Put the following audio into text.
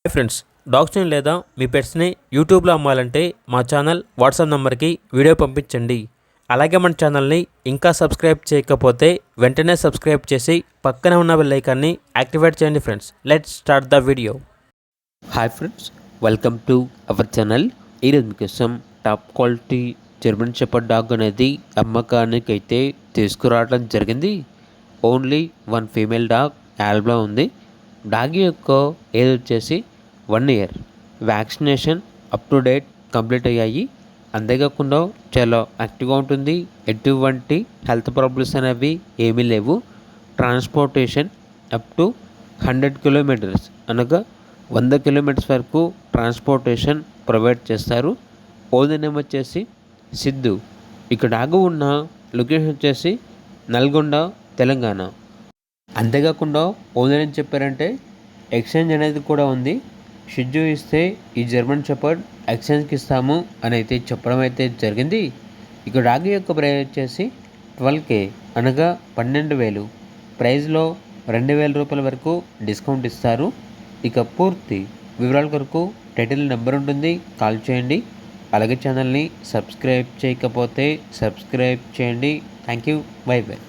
Hi friends, డాగ్స్ని లేదా మీ పెట్స్ని యూట్యూబ్లో అమ్మాలంటే మా ఛానల్ వాట్సాప్ నెంబర్కి వీడియో పంపించండి. అలాగే మన ఛానల్ని ఇంకా సబ్స్క్రైబ్ చేయకపోతే వెంటనే సబ్స్క్రైబ్ చేసి పక్కనే ఉన్న బెల్ ఐకాన్ని యాక్టివేట్ చేయండి. Friends, let's start the video. Hi friends, welcome to our channel. ఈరోజు మీకోసం top quality German shepherd dog అనేది అమ్మకానికి అయితే తీసుకురావడం జరిగింది. ఓన్లీ వన్ ఫీమేల్ డాగ్ యాల్బ్లా ఉంది. డాగ్ యొక్క ఏజ్ వచ్చేసి 1 year. Vaccination up to date complete అయ్యాయి. అంతేకాకుండా చాలా యాక్టివ్గా ఉంటుంది. ఎటువంటి హెల్త్ ప్రాబ్లమ్స్ అనేవి ఏమీ లేవు. ట్రాన్స్పోర్టేషన్ అప్ టు 100 కిలోమీటర్స్ అనగా 100 కిలోమీటర్స్ వరకు ట్రాన్స్పోర్టేషన్ ప్రొవైడ్ చేస్తారు. ఓనర్ నేమ్ వచ్చేసి సిద్ధు. ఇక్కడ డాగ్ ఉన్న లొకేషన్ వచ్చేసి నల్గొండ, తెలంగాణ. అంతేకాకుండా ఓనర్ ఏం చెప్పారంటే ఎక్స్చేంజ్ అనేది కూడా ఉంది. షిజ్జు ఇస్తే ఈ జర్మన్ షెపర్డ్ ఎక్స్చేంజ్కి ఇస్తాము అని అయితే చెప్పడం అయితే జరిగింది. ఇక డాగ్ యొక్క ప్రైస్ వచ్చేసి 12K అనగా 12,000. ప్రైస్లో 2,000 రూపాయల వరకు డిస్కౌంట్ ఇస్తారు. ఇక పూర్తి వివరాల కొరకు టైటిల్ నెంబర్ ఉంటుంది, కాల్ చేయండి. అలాగే ఛానల్ని సబ్స్క్రైబ్ చేయకపోతే సబ్స్క్రైబ్ చేయండి. Thank you, by by.